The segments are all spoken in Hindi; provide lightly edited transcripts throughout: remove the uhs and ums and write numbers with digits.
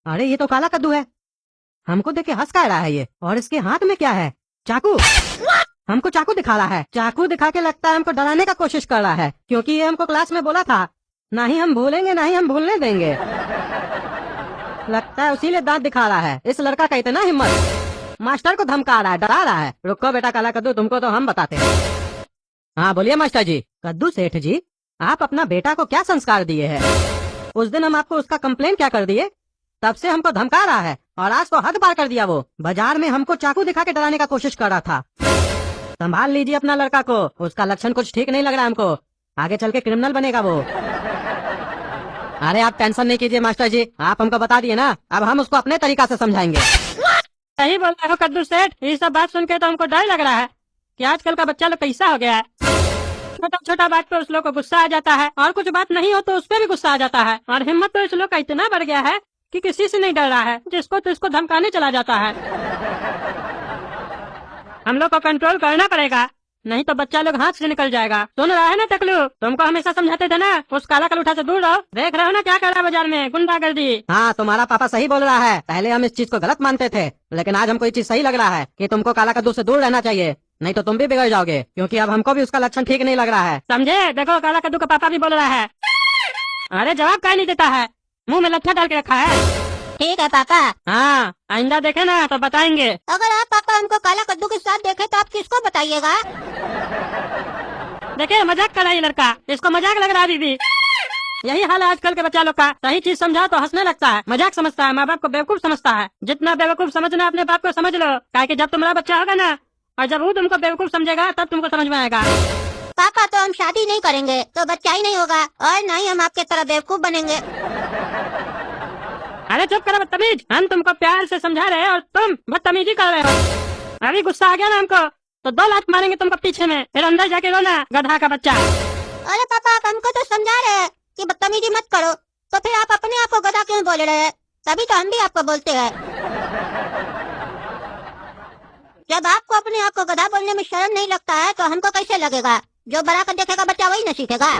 अरे ये तो काला कद्दू है। हमको देख के हंस का रहा है ये, और इसके हाथ में क्या है? चाकू। हमको चाकू दिखा रहा है। चाकू दिखा के लगता है हमको डराने का कोशिश कर रहा है, क्योंकि ये हमको क्लास में बोला था, ना ही हम भूलेंगे ना ही हम भूलने देंगे। लगता है उसी लिए दांत दिखा रहा है। इस लड़का का इतना हिम्मत, मास्टर को धमका रहा है, डरा रहा है। रुको बेटा काला कद्दू, तुमको तो हम बताते हैं। हाँ बोलिए मास्टर जी। कद्दू सेठ जी, आप अपना बेटा को क्या संस्कार दिए हैं? उस दिन हम आपको उसका कंप्लेन क्या कर दिए, तब से हमको धमका रहा है, और आज तो हद पार कर दिया। वो बाजार में हमको चाकू दिखा के डराने का कोशिश कर रहा था। संभाल लीजिए अपना लड़का को, उसका लक्षण कुछ ठीक नहीं लग रहा हमको। आगे चल के क्रिमिनल बनेगा वो। अरे आप टेंशन नहीं कीजिए मास्टर जी, आप हमको बता दिए ना, अब हम उसको अपने तरीका से समझाएंगे। सही बोल रहे हो कद्दू सेठ। ये सब बात सुन के तो हमको डर लग रहा है कि आजकल का बच्चा लोग कैसा हो गया है। छोटा छोटा बात पे उस लोग को गुस्सा आ जाता है, और कुछ बात नहीं हो तो उस पर भी गुस्सा आ जाता है। और हिम्मत तो इस लोग का इतना बढ़ गया है कि किसी से नहीं डर रहा है, जिसको तो इसको धमकाने चला जाता है। हम लोग को कंट्रोल करना पड़ेगा, नहीं तो बच्चा लोग हाथ से निकल जाएगा। सुन रहा है ना टकलू, तुमको हमेशा समझाते थे ना उस काला कलूठा से दूर रहो। देख रहे हो ना क्या कर रहा है बाजार में, गुंडागर्दी। हाँ तुम्हारा पापा सही बोल रहा है। पहले हम इस चीज को गलत मानते थे, लेकिन आज हमको ये चीज सही लग रहा है कि तुमको काला कद्दू से दूर रहना चाहिए, नहीं तो तुम भी बिगड़ जाओगे, क्योंकि अब हमको भी उसका लक्षण ठीक नहीं लग रहा है। समझे? देखो काला कद्दू का पापा भी बोल रहा है। अरे जवाब क्या नहीं देता है, मुंह में लट्ठा डाल के रखा है। ठीक है पापा। हाँ आइंदा देखे ना तो बताएंगे। अगर आप पापा हमको काला कद्दू के साथ देखे तो आप किसको बताइएगा? देखिए मजाक कर रहा है ये लड़का, इसको मजाक लग रहा है दीदी। यही हाल है आजकल के बच्चा लोग का। सही चीज समझाओ तो हंसने लगता है, मजाक समझता है, माँ बाप को बेवकूफ समझता है। जितना बेवकूफ समझना अपने बाप को समझ लो, क्या कि जब तुम्हारा बच्चा होगा ना, और जब वो तुमको बेवकूफ समझेगा तब तुमको समझ में आएगा। पापा तो हम शादी नहीं करेंगे तो बच्चा ही नहीं होगा, और न ही हम आपके तरह बेवकूफ बनेंगे। अरे चुप करो बदतमीज, हम तुमको प्यार से समझा रहे हैं और तुम बदतमीजी कर रहे हो। अभी गुस्सा आ गया ना हमको तो 2 लात मारेंगे तुमको पीछे में, फिर अंदर जाके रोना गधा का बच्चा। अरे पापा आप हमको तो समझा रहे हैं कि बदतमीजी मत करो, तो फिर आप अपने आप को गधा क्यों बोल रहे हैं? तभी तो हम भी आपको बोलते हैं। जब आपको अपने आप को गधा बोलने में शर्म नहीं लगता है तो हमको कैसे लगेगा? जो बड़ा कर देखेगा बच्चा वही न सीखेगा।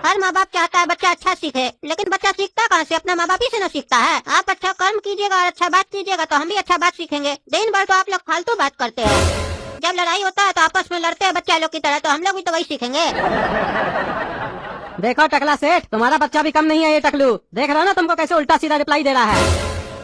हर माँ बाप चाहता है बच्चा अच्छा सीखे, लेकिन बच्चा सीखता कहाँ से? अपना माँ बाप ही से न सीखता है। आप अच्छा कर्म कीजिएगा और अच्छा बात कीजिएगा तो हम भी अच्छा बात सीखेंगे। दिन भर तो आप लोग फालतू बात करते हैं। जब लड़ाई होता है तो आपस में लड़ते हैं बच्चा लोग की तरह, तो हम लोग भी तो वही सीखेंगे। देखो टकला सेठ, तुम्हारा बच्चा भी कम नहीं है ये टकलू। देख रहे हो ना तुमको कैसे उल्टा सीधा रिप्लाई दे रहा है।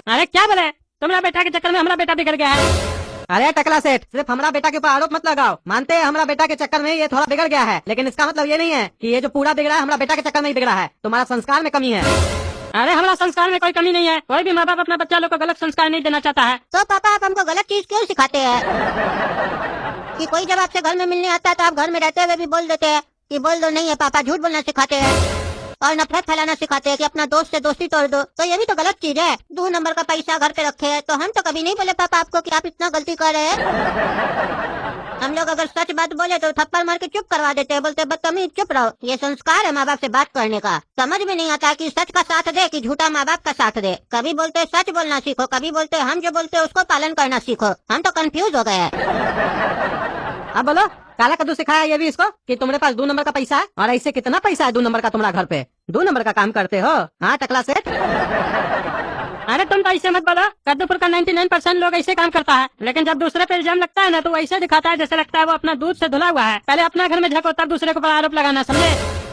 अरे क्या बोले, तुम्हारा बेटा के चक्कर में हमारा बेटा बिगड़ गया है। अरे टकला सेठ, सिर्फ हमारा बेटा के ऊपर आरोप मत लगाओ। मानते हैं हमारा बेटा के चक्कर में ये थोड़ा बिगड़ गया है, लेकिन इसका मतलब ये नहीं है कि ये जो पूरा बिगड़ा है हमारा बेटा के चक्कर में ही बिगड़ा है। तुम्हारा संस्कार में कमी है। अरे हमारा संस्कार में कोई कमी नहीं है, कोई भी माँ बाप अपना बच्चा लोग को गलत संस्कार नहीं देना चाहता है। तो पापा आप हमको गलत चीज क्यों सिखाते हैं? कि कोई जब आपसे घर में मिलने आता है तो आप घर में रहते हुए भी बोल देते हैं कि बोल दो, नहीं है पापा झूठ बोलना सिखाते हैं, और नफरत फैलाना सिखाते हैं कि अपना दोस्त से दोस्ती तोड़ दो। तो ये भी तो गलत चीज है। 2 नंबर का पैसा घर पे रखे है, तो हम तो कभी नहीं बोले पापा आपको कि आप इतना गलती कर रहे हैं। हम लोग अगर सच बात बोले तो थप्पड़ मार के चुप करवा देते हैं, बोलते बदतमीज चुप रहो। ये संस्कार है माँ बाप से बात करने का। समझ में नहीं आता कि सच का साथ दे कि झूठा माँ बाप का साथ दे। कभी बोलते सच बोलना सीखो, कभी बोलते हम जो बोलते उसको पालन करना सीखो। हम तो कंफ्यूज हो गए हैं। अब बोलो, काला कद्दू सिखाया ये भी इसको कि तुम्हारे पास 2 नंबर का पैसा है, और ऐसे कितना पैसा है 2 नंबर का तुम्हारा घर पे? 2 नंबर का काम करते हो? हाँ टकला सेठ। अरे तुम तो ऐसे मत बोलो, कद्दूपुर का 99% लोग ऐसे काम करता है, लेकिन जब दूसरे पे इल्जाम लगता है ना तो वो ऐसे दिखाता है जैसे लगता है वो अपना दूध से धुला हुआ है। पहले अपना घर में झको तब दूसरे के ऊपर आरोप लगाना, समझे?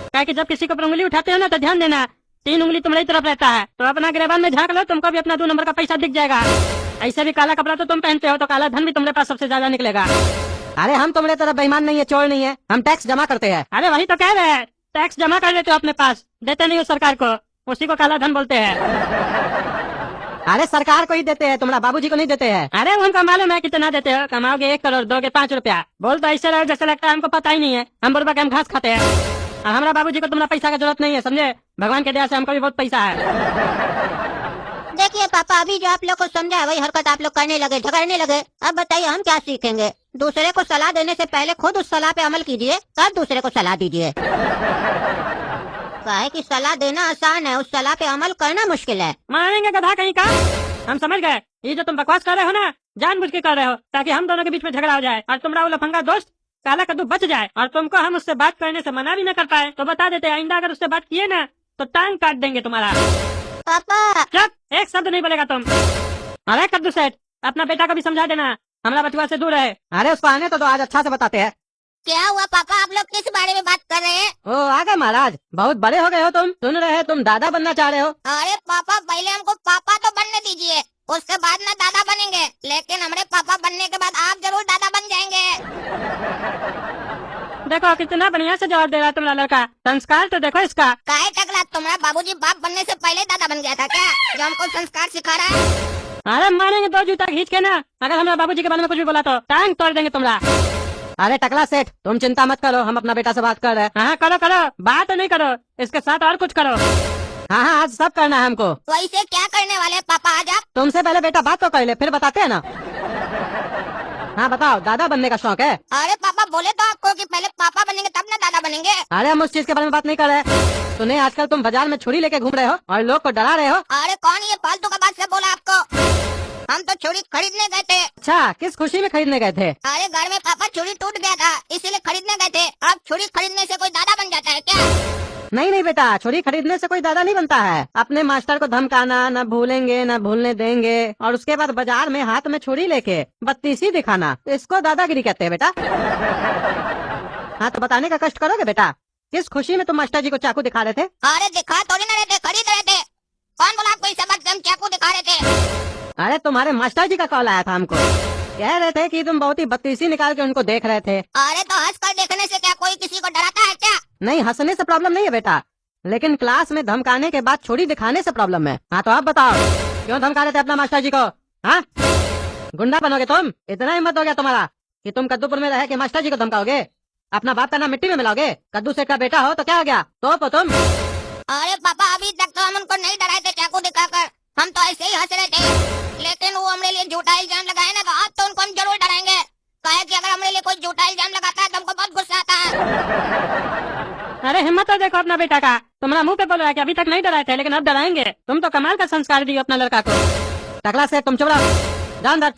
क्या कि जब किसी के ऊपर उंगली उठाते हो ना तो ध्यान देना 3 उंगली तुम्हारी तरफ रहता है। तो अपना गिरेबान में झाँक लो, तुमको भी अपना 2 नंबर का पैसा दिख जाएगा। ऐसे भी काला कपड़ा तो तुम पहनते हो तो काला धन भी तुम्हारे पास सबसे ज्यादा निकलेगा। अरे हम तुम्हारे तरफ बेईमान नहीं है, चोर नहीं है, हम टैक्स जमा करते हैं। अरे वही तो कह रहे हैं, टैक्स जमा कर लेते हो अपने पास, देते नहीं हो सरकार को, उसी को काला धन बोलते हैं। अरे सरकार को ही देते हैं, तुम्हारा बाबूजी को नहीं देते हैं। अरे उनका मालूम है कितना देते हो, कमाओगे 1 करोड़ दोगे 5 रुपया। बोल तो ऐसे रहो जैसे लगता है हमको पता ही नहीं है, हम बुरबक हम घास खाते हैं। और हमारा बाबूजी को तुम्हारा पैसा का जरूरत नहीं है, समझे? भगवान के दया से हमको भी बहुत पैसा है। देखिए पापा अभी जो आप लोग को समझा है वही हरकत आप लोग करने लगे, झगड़ने लगे। अब बताइए हम क्या सीखेंगे? दूसरे को सलाह देने से पहले खुद उस सलाह पे अमल कीजिए, तब दूसरे को सलाह दीजिए। काहे कि सलाह देना आसान है, उस सलाह पे अमल करना मुश्किल है। मारेंगे गधा कहीं का। हम समझ गए, ये जो तुम बकवास कर रहे हो ना जानबूझ के कर रहे हो, ताकि हम दोनों के बीच में झगड़ा हो जाए और तुम्हारा वो लफंगा दोस्त काला कद्दू बच जाए, और तुमको हम उससे बात करने से मना भी न कर पाए। तो बता देते आइंदा अगर उससे बात किए ना तो टांग काट देंगे तुम्हारा। पापा चुप, एक शब्द नहीं बोलेगा तुम। अरे कद्दू सेठ, अपना बेटा को भी समझा देना, हमारा बचवा से दूर है। अरे उसको आने तो आज अच्छा से बताते हैं। क्या हुआ पापा, आप लोग किस बारे में बात कर रहे हैं? ओ आ गए महाराज, बहुत बड़े हो गए हो तुम। सुन रहे हैं तुम दादा बनना चाह रहे हो। अरे पापा, पहले हमको पापा तो बनने दीजिए, उसके बाद ना दादा बनेंगे। लेकिन हमारे पापा बनने के बाद आप जरूर दादा बन जाएंगे। देखो कितना बढ़िया से जवाब दे रहा है तुम्हारा लड़का। संस्कार तो देखो इसका। काहे टकला, तुम्हारा बाबूजी बाप बनने से पहले दादा बन गया था क्या, जो हमको संस्कार सिखा रहा है? अरे मारेंगे दो जूता खींच के ना, अगर हमारे बाबूजी के बारे में कुछ भी बोला तो टांग तोड़ देंगे तुम्हारा। अरे टकला सेठ, तुम चिंता मत करो, हम अपना बेटा से बात कर रहे हैं। हाँ करो करो, बात तो नहीं करो, इसके साथ और कुछ करो। हाँ हाँ, आज सब करना है हमको। वैसे क्या करने वाले हैं पापा आज आप? तुमसे पहले बेटा बात तो कर ले, फिर बताते हैं ना। हाँ बताओ, दादा बनने का शौक है? अरे पापा बोले तो आपको कि पहले पापा बनेंगे तब ना दादा बनेंगे। अरे हम उस चीज के बारे में बात नहीं कर रहे। सुने, आजकल तुम बाजार में छुरी लेके घूम रहे हो और लोग को डरा रहे हो। अरे कौन ये फालतू का बात से बोला आपको? हम तो छुरी खरीदने गए थे। अच्छा, किस खुशी में खरीदने गए थे? अरे घर में पापा छुरी टूट गया था, इसीलिए खरीदने गए थे। अब छुरी खरीदने से कोई दादा बन जाता है क्या? नहीं नहीं बेटा, छुरी खरीदने से कोई दादा नहीं बनता है। अपने मास्टर को धमकाना, न भूलेंगे न भूलने देंगे, और उसके बाद बाजार में हाथ में छुरी लेके बत्तीसी दिखाना, इसको दादागिरी कहते हैं बेटा। हाँ तो बताने का कष्ट करोगे बेटा। किस खुशी में तुम मास्टर जी को चाकू दिखा रहे थे? अरे दिखा थोड़ी ना रहे थे, खरीद रहे थे। कौन बोला आपको इस बात से हम चाकू दिखा रहे थे? अरे तुम्हारे मास्टर जी का कॉल आया था हमको, कह रहे थे कि तुम बहुत ही बत्तीसी निकाल के उनको देख रहे थे। अरे तो हंस कर देखने से क्या कोई किसी को डराता है क्या? नहीं, हंसने से प्रॉब्लम नहीं है बेटा, लेकिन क्लास में धमकाने के बाद छुरी दिखाने से प्रॉब्लम है। हाँ तो आप बताओ, क्यों धमका रहे थे अपना मास्टर जी को? हाँ, गुंडा बनोगे तुम? इतना हिम्मत हो गया तुम्हारा कि तुम कद्दूपुर में रह के मास्टर जी को धमकाओगे? अपना बाप का नाम मिट्टी में मिलाओगे? कद्दू सेठ का बेटा हो तो क्या हो गया, तो तुम। अरे पापा, अभी तक तो हम उनको नहीं डराए थे चाकू दिखाकर, हम तो ऐसे ही हंस रहे थे। लेकिन वो हमारे लिए झूठा इल्जाम लगाए ना, तो आज तो उनको हम जरूर डराएंगे। कहे कि अगर हमारे लिए कोई झूठा इल्जाम लगाता है तो हमको बहुत गुस्सा आता है। अरे हिम्मत तो देखो अपना बेटा का, तुम्हारा मुंह पे बोल रहा है कि अभी तक नहीं डराए थे लेकिन अब डराएंगे। तुम तो कमाल का संस्कार दियो अपना लड़का को। टकला से तुम चुप रहो, जान दर,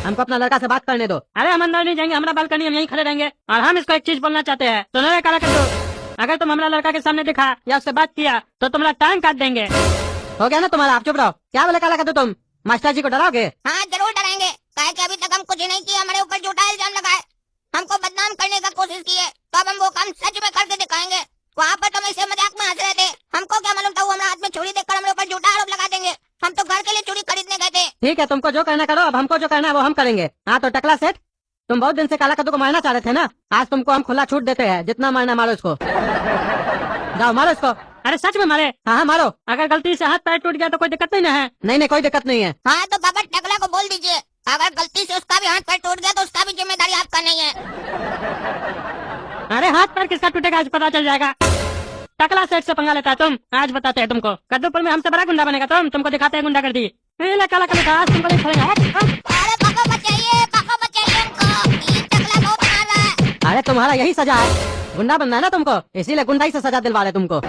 हमको अपना लड़का से बात करने दो। अरे हम अंदर नहीं जाएंगे, हमारा बालकनी हम यहीं खड़े रहेंगे। और हम इसको एक चीज बोलना चाहते हैं, सुनो रे काला कद्दू, अगर तुम हमारा लड़का के सामने दिखा या उससे बात किया तो तुम्हारा टांग काट देंगे। हो गया ना तुम्हारा, आप चुप रहो। क्या बोले काला कद्दू, तुम मास्टर जी को डराओगे? हाँ जरूर डराएंगे, कहे कि अभी तक हम कुछ नहीं किया, हमारे ऊपर झूठा इल्जाम लगाए, हमको बदनाम करने का कोशिश की है, तो अब हम वो काम सच में करके दिखाएंगे। वहाँ पर तो हम ऐसे मजाक में हंस रहे थे, हमको क्या मालूम था वो हमारे हाथ में छुरी देखकर हमारे ऊपर झूठा आरोप लगा देंगे। हम तो घर के लिए छुरी खरीदने गए थे। ठीक है, तुमको जो करना करो, अब हमको जो करना है वो हम करेंगे। हाँ तो टकला सेठ, तुम बहुत दिन से काला कद्दू को मारना चाह रहे थे ना, आज तुमको हम खुला छूट देते हैं, जितना मारना मारो इसको। जाओ मारो इसको। अरे सच में मारे? हाँ हाँ मारो। अगर गलती से हाथ पैर टूट गया तो कोई दिक्कत नहीं ना है? नहीं नहीं, कोई दिक्कत नहीं है। हाँ तो बाबा टकला को बोल दीजिए, अगर गलती से उसका भी हाथ पैर टूट गया तो उसका भी जिम्मेदारी आपका नहीं है। अरे हाथ पैर किसका टूटेगा आज पता चल जाएगा। टकला सेठ से पंगा लेता है तुम, आज बताते हैं तुमको। कद्दूपुर में हमसे बड़ा गुंडा बनेगा तुमको दिखाते हैं गुंडागर्दी। काला काला आज तुमको नहीं छोड़ेंगे। अरे पापा बचाइए हमको, ये टकला बहुत मार रहा है। अरे तुम्हारा यही सजा है, गुंडा बनना है ना तुमको, इसीलिए गुंडाई से सजा दिलवा रहे तुमको।